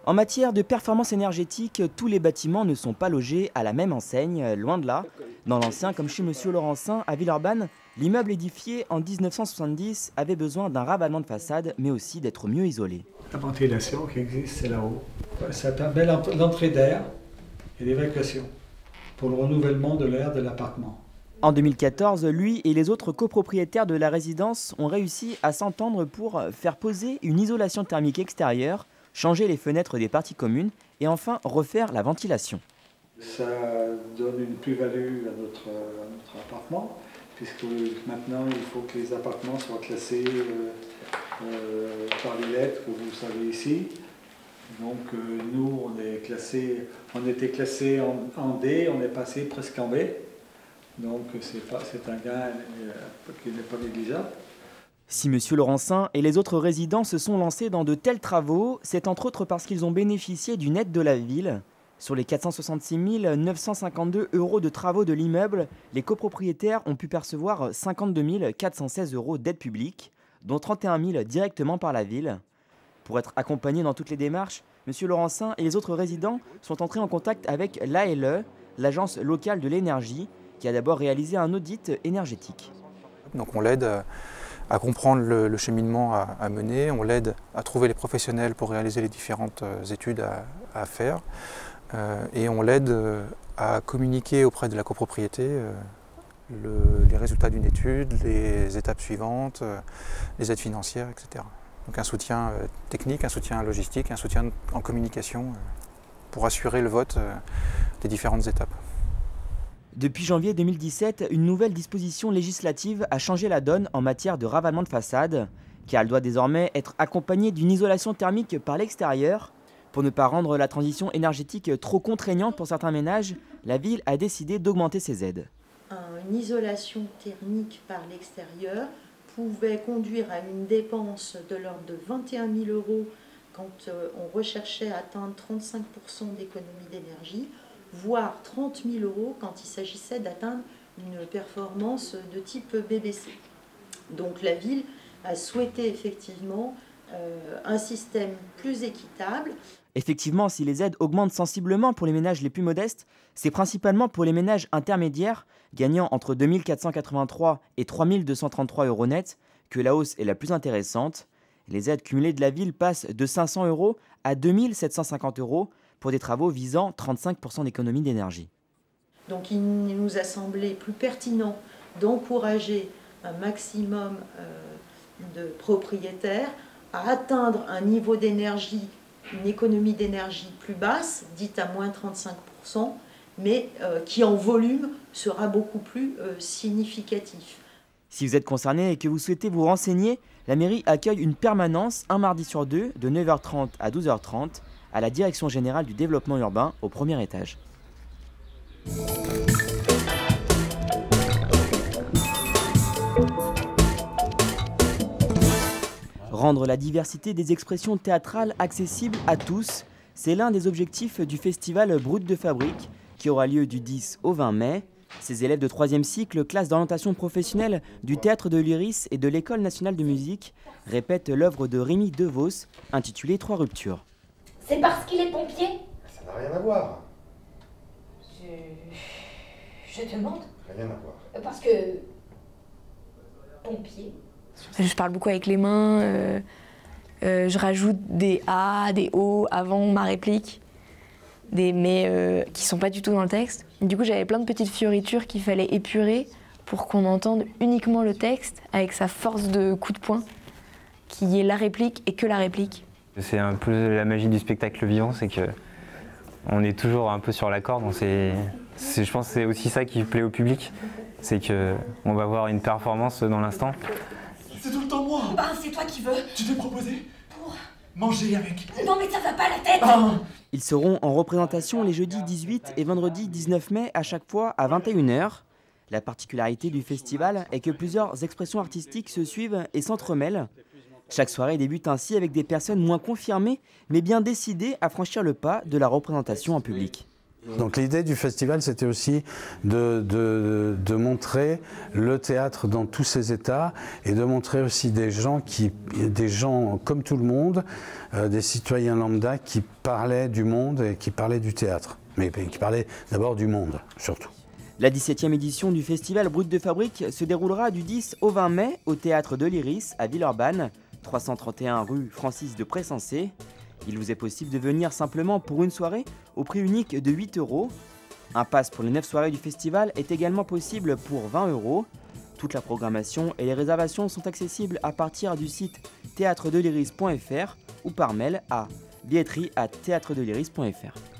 En matière de performance énergétique, tous les bâtiments ne sont pas logés à la même enseigne, loin de là. Dans l'ancien, comme chez Monsieur Laurencin, à Villeurbanne, l'immeuble édifié en 1970 avait besoin d'un ravalement de façade, mais aussi d'être mieux isolé. La ventilation qui existe, c'est là-haut. Ça permet l'entrée d'air et l'évacuation pour le renouvellement de l'air de l'appartement. En 2014, lui et les autres copropriétaires de la résidence ont réussi à s'entendre pour faire poser une isolation thermique extérieure, changer les fenêtres des parties communes et enfin refaire la ventilation. Ça donne une plus-value à notre appartement, puisque maintenant il faut que les appartements soient classés par les lettres que vous savez ici. Donc nous on était classés en D, on est passé presque en B. Donc c'est un gain qui n'est pas négligeable. Si Monsieur Laurencin et les autres résidents se sont lancés dans de tels travaux, c'est entre autres parce qu'ils ont bénéficié d'une aide de la ville. Sur les 466 952 € de travaux de l'immeuble, les copropriétaires ont pu percevoir 52 416 € d'aide publique, dont 31 000 directement par la ville. Pour être accompagnés dans toutes les démarches, Monsieur Laurencin et les autres résidents sont entrés en contact avec l'ALE, l'Agence locale de l'énergie, qui a d'abord réalisé un audit énergétique. Donc on l'aide à comprendre le cheminement à mener, on l'aide à trouver les professionnels pour réaliser les différentes études à faire et on l'aide à communiquer auprès de la copropriété les résultats d'une étude, les étapes suivantes, les aides financières, etc. Donc un soutien technique, un soutien logistique, un soutien en communication pour assurer le vote des différentes étapes. Depuis janvier 2017, une nouvelle disposition législative a changé la donne en matière de ravalement de façade, car elle doit désormais être accompagnée d'une isolation thermique par l'extérieur. Pour ne pas rendre la transition énergétique trop contraignante pour certains ménages, la ville a décidé d'augmenter ses aides. Une isolation thermique par l'extérieur pouvait conduire à une dépense de l'ordre de 21 000 € quand on recherchait à atteindre 35% d'économie d'énergie, voire 30 000 € quand il s'agissait d'atteindre une performance de type BBC. Donc la ville a souhaité effectivement un système plus équitable. Effectivement, si les aides augmentent sensiblement pour les ménages les plus modestes, c'est principalement pour les ménages intermédiaires, gagnant entre 2 483 et 3 233 € net, que la hausse est la plus intéressante. Les aides cumulées de la ville passent de 500 € à 2 750 € pour des travaux visant 35% d'économie d'énergie. Donc il nous a semblé plus pertinent d'encourager un maximum de propriétaires à atteindre un niveau d'énergie, une économie d'énergie plus basse, dite à moins 35%, mais qui en volume sera beaucoup plus significatif. Si vous êtes concerné et que vous souhaitez vous renseigner, la mairie accueille une permanence un mardi sur deux de 9h30 à 12h30 à la Direction générale du développement urbain au premier étage. Rendre la diversité des expressions théâtrales accessible à tous, c'est l'un des objectifs du festival Brut de Fabrique qui aura lieu du 10 au 20 mai. Ces élèves de 3e cycle, classe d'orientation professionnelle du Théâtre de l'Iris et de l'École nationale de musique, répètent l'œuvre de Rémi Devos, intitulée 3 ruptures. C'est parce qu'il est pompier? Ça n'a rien à voir. Je demande. Rien à voir. Parce que... pompier. Je parle beaucoup avec les mains, je rajoute des A, des O avant ma réplique, mais qui sont pas du tout dans le texte. Du coup, j'avais plein de petites fioritures qu'il fallait épurer pour qu'on entende uniquement le texte avec sa force de coup de poing, qui est la réplique et que la réplique. C'est un peu la magie du spectacle vivant, c'est que on est toujours un peu sur la corde. Je pense que c'est aussi ça qui plaît au public, c'est qu'on va voir une performance dans l'instant. C'est tout le temps moi. Ben, c'est toi qui veux. Tu t'es proposé Pour... manger avec. Non mais ça va pas la tête. Ils seront en représentation les jeudis 18 et vendredi 19 mai à chaque fois à 21 h. La particularité du festival est que plusieurs expressions artistiques se suivent et s'entremêlent. Chaque soirée débute ainsi avec des personnes moins confirmées mais bien décidées à franchir le pas de la représentation en public. Donc l'idée du festival, c'était aussi de montrer le théâtre dans tous ses états et de montrer aussi des gens comme tout le monde, des citoyens lambda qui parlaient du monde et qui parlaient du théâtre, mais qui parlaient d'abord du monde, surtout. La 17e édition du festival Brut de Fabrique se déroulera du 10 au 20 mai au théâtre de l'Iris à Villeurbanne, 331 rue Francis de Pressensé. Il vous est possible de venir simplement pour une soirée au prix unique de 8 €. Un pass pour les 9 soirées du festival est également possible pour 20 €. Toute la programmation et les réservations sont accessibles à partir du site théâtredeliris.fr ou par mail à billetterie@théâtredeliris.fr.